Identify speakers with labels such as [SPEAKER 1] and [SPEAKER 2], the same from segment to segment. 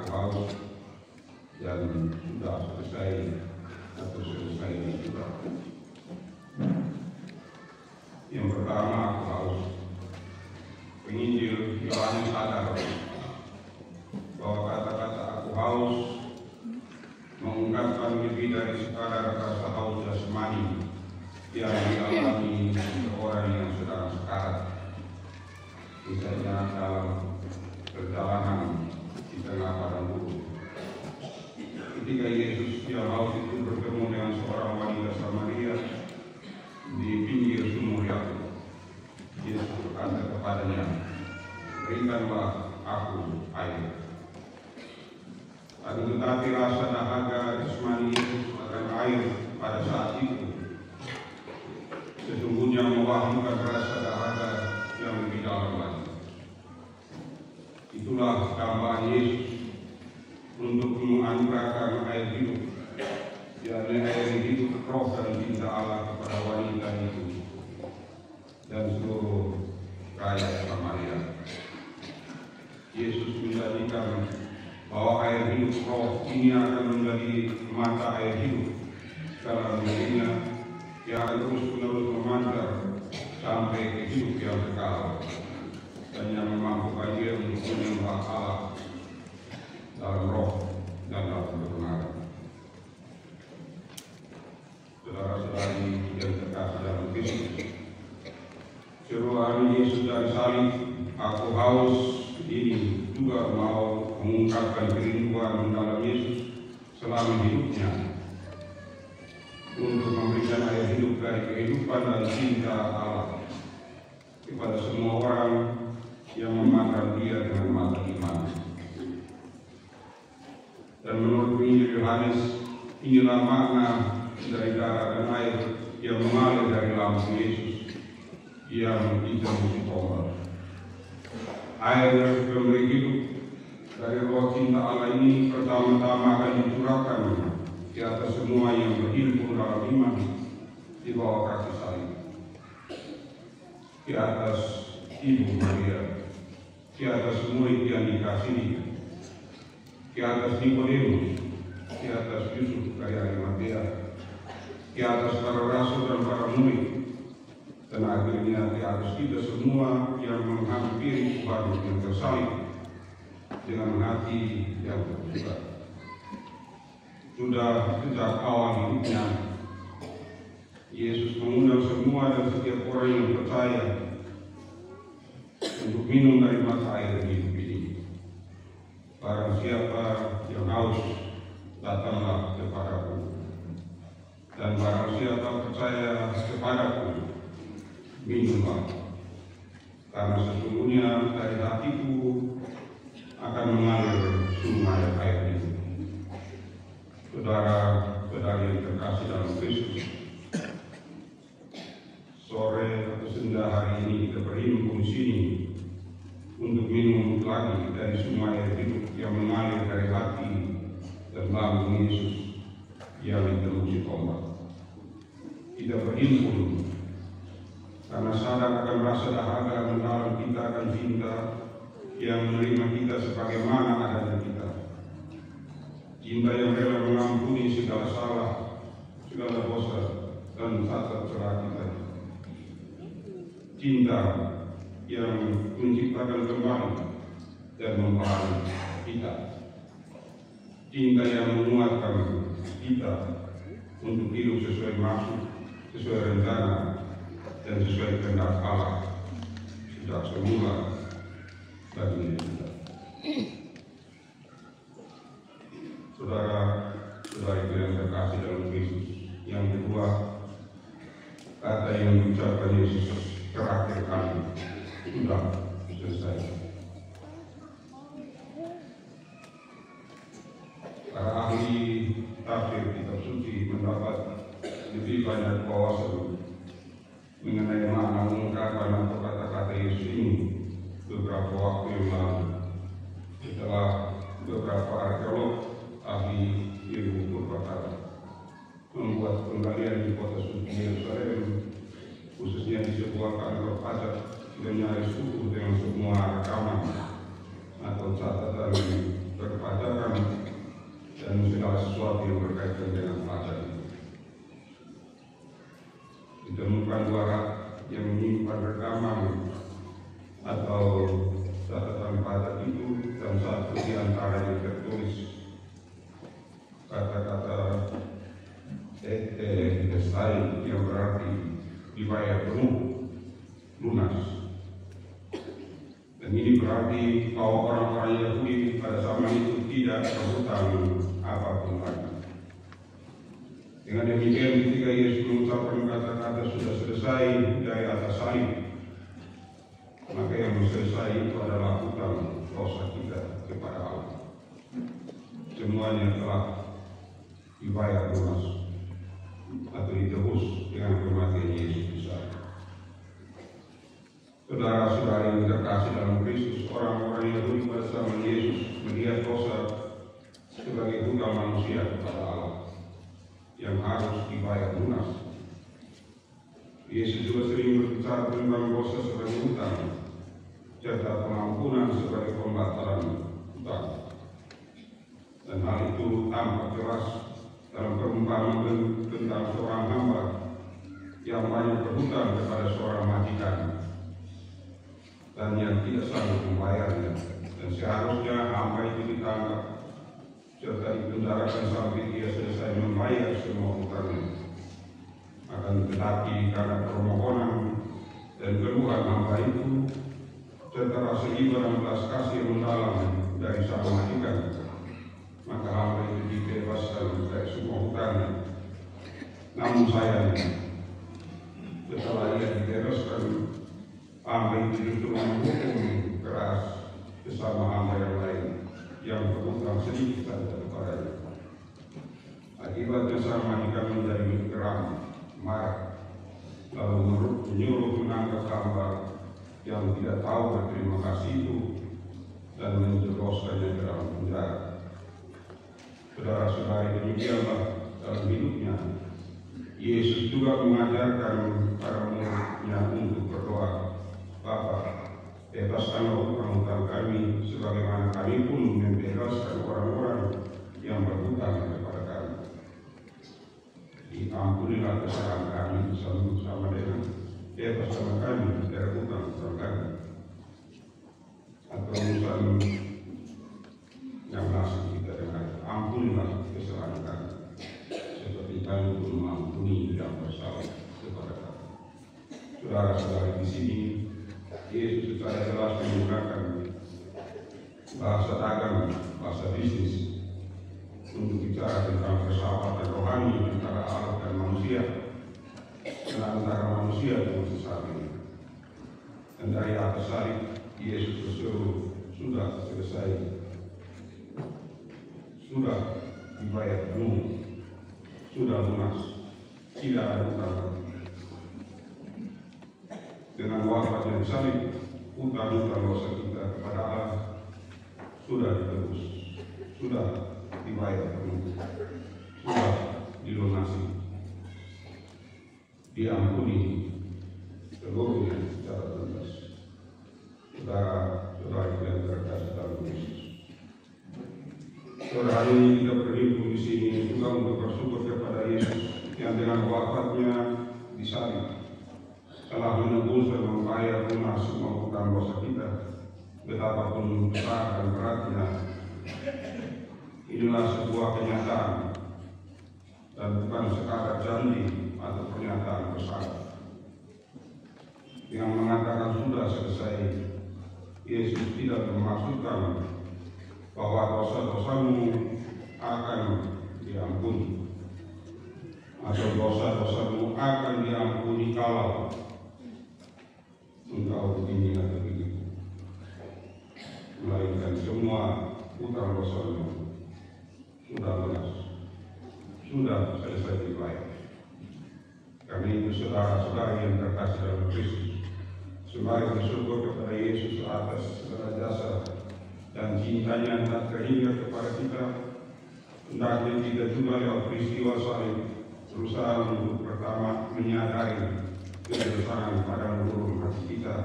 [SPEAKER 1] haus dan sudah selesai atau selesai juga. Yang pertama aku haus. Penginjil Yohanes sadar bahwa kata-kata aku haus mengungkapkan lebih dari sekadar rasa haus jasmani yang dialami seorang yang sedang sekarat, misalnya dalam perjalanan di tengah padang gurun. Ketika Yesus yang haus itu bertemu dengan seorang wanita Samaria di pinggir sumur Yakub, Yesus berkata kepadanya, "Berikanlah aku air." Akan tetapi rasa dahaga jasmani Yesus akan air pada saat itu sesungguhnya mewahamikan rasa dahaga yang lebih dalam lagi. Itulah dambaan Yesus untuk menganugerahkan air hidup, yakni air hidup roh dan cinta Allah kepada wanita itu dan seluruh rakyat Samaria. Yesus menjadikan bahwa air hidup roh ini akan menjadi mata air hidup dalam dirinya yang akan terus-menerus memancar sampai ke hidup yang kekal dan yang memampukan dia untuk menyembah Allah dalam roh dan dalam kebenaran. Saudara-saudari yang terkasih dalam Kristus, seruan Yesus dari salib, "Aku haus," ini juga mau mengungkapkan kerinduan dalam Yesus selama hidupnya untuk memberikan air hidup dari kehidupan dan cinta Allah kepada semua orang yang memandang dia dengan mata iman. Dan menurut Injil Yohanes, inilah makna dari darah dan air yang mengalir dari lambung Yesus yang ditemukan tombak. Air yang memberi hidup dari roh cinta Allah ini pertama-tama akan dicurahkan di atas semua yang berhimpun dalam iman di bawah kaki salib, di atas Ibu Maria, di atas murid yang dikasihi, di atas Nikodemus, di atas Yusuf dari Arimatea, di atas para rasul dan para murid, dan akhirnya di atas kita semua yang menghampiri Tuhan yang tersalib dengan hati yang terbuka. Sudah sejak awal hidupnya, Yesus mengundang semua dan setiap orang yang percaya untuk minum dari mata air hidup ini. Barang siapa yang haus, datanglah kepadaku. Dan barang siapa percaya kepadaku, minumlah. Karena sesungguhnya dari hatiku akan mengalir sungai air hidup. Saudara-saudari yang terkasih dalam Kristus, sore atau senja hari ini kita berhimpun sini untuk minum lagi dari sungai air hidup yang mengalir dari hati dan lambung Yesus yang ditemukan tombak. Kita berhimpun karena sadar akan rasa dahaga mendalam kita akan cinta yang menerima kita sebagaimana adanya kita. Cinta yang rela mengampuni segala salah, segala dosa, dan tata cara kita. Cinta yang menciptakan kembali dan membaharui kita. Cinta yang menguatkan kita untuk hidup sesuai maksud, sesuai rencana, dan sesuai kehendak Allah sejak semula bagi kita. Saudara-saudari yang terkasih dalam Kristus, yang kedua, kata yang diucapkan Yesus terakhir kali sudah selesai. Para ahli tafsir kitab suci mendapat lebih banyak wawasan mengenai makna ungkapan atau kata-kata Yesus ini beberapa waktu yang lalu. Setelah beberapa arkeolog ahli ilmu purba membuat penggalian di kota suci Yerusalem, khususnya di sebuah kantor pajak, dan nyaris utuh dengan semua rekaman atau catatan perpajakan bukan warak yang menyimpan rekaman atau catatan padat itu, dan satu di antara yang tertulis kata-kata estai yang berarti dibayar penuh, lunas. Dan ini berarti bahwa orang-orang Yahudi pada zaman itu tidak berhutang apapun lagi. Dengan demikian, ketika Yesus mengucapkan kata-kata sudah selesai dari atas salib, maka yang selesai itu adalah hutang dosa kita kepada Allah. Semuanya telah dibayar lunas atau ditebus dengan kematian Yesus di sana. Saudara-saudara yang terkasih dalam Kristus, orang-orang Yahudi pada zaman Yesus melihat dosa sebagai hutang manusia kepada Allah yang harus dibayar lunas. Yesus juga sering berbicara tentang dosa sebagai hutang serta pengampunan sebagai pembatalan hutang. Dan hal itu tampak jelas dalam perumpamaan tentang seorang hamba yang banyak berhutang kepada seorang majikan dan yang tidak sanggup membayarnya, dan seharusnya hamba itu ditangkap serta dipenjarakan sampai dia selesai membayar semua hutangnya. Akan tetapi karena permohonan dan keluhan hamba itu serta rasa iba dan belas kasih yang mendalam dari sang majikan, maka hamba itu dibebaskan dari semua hutangnya. Namun sayangnya, setelah ia dibebaskan, hamba itu justru menghukum keras bersama hamba yang lain yang berhutang sedikit saja kepadanya. Akibatnya sang majikan menjadi geram, marah, lalu menyuruh menangkap hamba yang tidak tahu berterima kasih itu dan menjebloskannya ke dalam penjara. Saudara-saudari, demikianlah dalam hidupnya Yesus juga mengajarkan para murid-Nya untuk berdoa, Bapa, bebaskanlah hutang-hutang kami sebagaimana kami pun membebaskan orang-orang yang berhutang kepada kami. Ampunilah kesalahan kami sama dengan bebaskan kami dari hutang-hutang kami. Atau misalnya yang nasib kita dengan ampunilah kesalahan kami seperti kami pun mengampuni yang bersalah kepada kami. Saudara-saudara, di sini Yesus secara jelas menggunakan bahasa dagang, bahasa bisnis untuk bicara tentang persahabatan rohani antara Allah dan manusia, dan antara manusia dengan sesama. Dan dari atas salib Yesus berseru, sudah selesai, sudah dibayar penuh, sudah lunas, tidak ada hutang. Dengan wafatnya di salib, hutang-hutang dosa kita kepada Allah sudah ditebus, sudah dibayar penuh, sudah dilunasi, diampuni seluruhnya secara tuntas. Saudara-saudara yang terkasih dalam Kristus, saudara, hari ini kita berhimpun di sini juga untuk bersyukur kepada Yesus yang dengan wafatnya di salib telah menebus dan membayar lunas semua hutang dosa kita, betapapun besar dan beratnya. Inilah sebuah kenyataan dan bukan sekadar janji atau pernyataan besar. Yang mengatakan sudah selesai, Yesus tidak memaksudkan bahwa dosa-dosamu akan diampuni atau dosa-dosamu akan diampuni kalau engkau begini atau begitu, melainkan semua hutang dosamu sudah lunas, sudah selesai dibayar. Karena itu, saudara-saudara yang terkasih dalam Kristus, sembari bersyukur kepada Yesus atas segala jasa dan cintanya yang tak terhingga kepada kita, hendaknya kita juga lewat peristiwa salib berusaha untuk pertama menyadari kebesaran pada luruh hati kita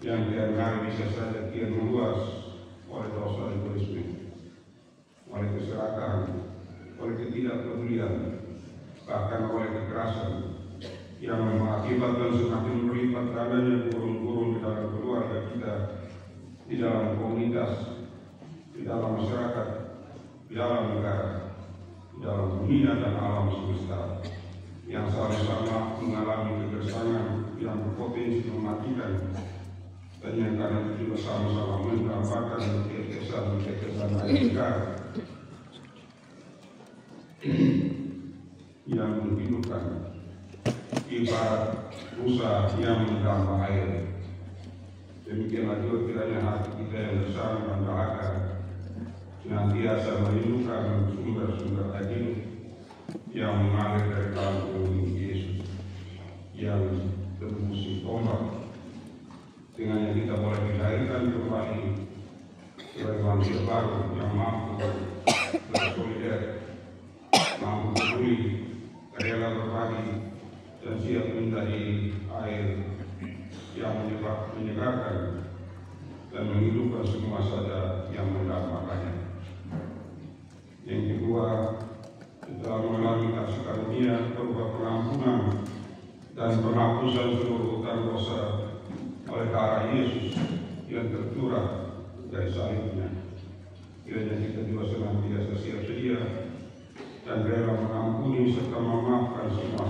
[SPEAKER 1] yang kian hari bisa saja kian meluas oleh dosa egoisme, oleh keserakahan, oleh ketidakpedulian, bahkan oleh kekerasan yang mengakibatkan dan semakin berlipat gandanya gurun-gurun di dalam keluarga kita, di dalam komunitas, di dalam masyarakat, di dalam negara, di dalam dunia dan alam semesta yang sama-sama mengalami kegersangan yang berpotensi mematikan, dan yang karena itu juga sama-sama mendapatkan kekesan air negara yang menghidupkan ibarat rusa yang menambah air. Demikianlah juga kiranya hati kita yang bersama dan dahaga senantiasa merindukan sumber-sumber air hidup yang mengalir dari dalam tubuh Yesus yang terbusi ombak, dengan yang kita boleh dilahirkan kembali sebagai manusia baru yang mampu bersolider, mampu peduli, rela berbagi, dan siap menjadi air yang menyegarkan dan menghidupkan semua saja yang mendapatkannya. Yang kedua, kita mengalami kasih karunia berupa pengampunan dan penghapusan seluruh utang dosa oleh darah Yesus yang tercurah dari salibnya. Kiranya kita juga senantiasa siap sedia dan rela mengampuni serta memaafkan semua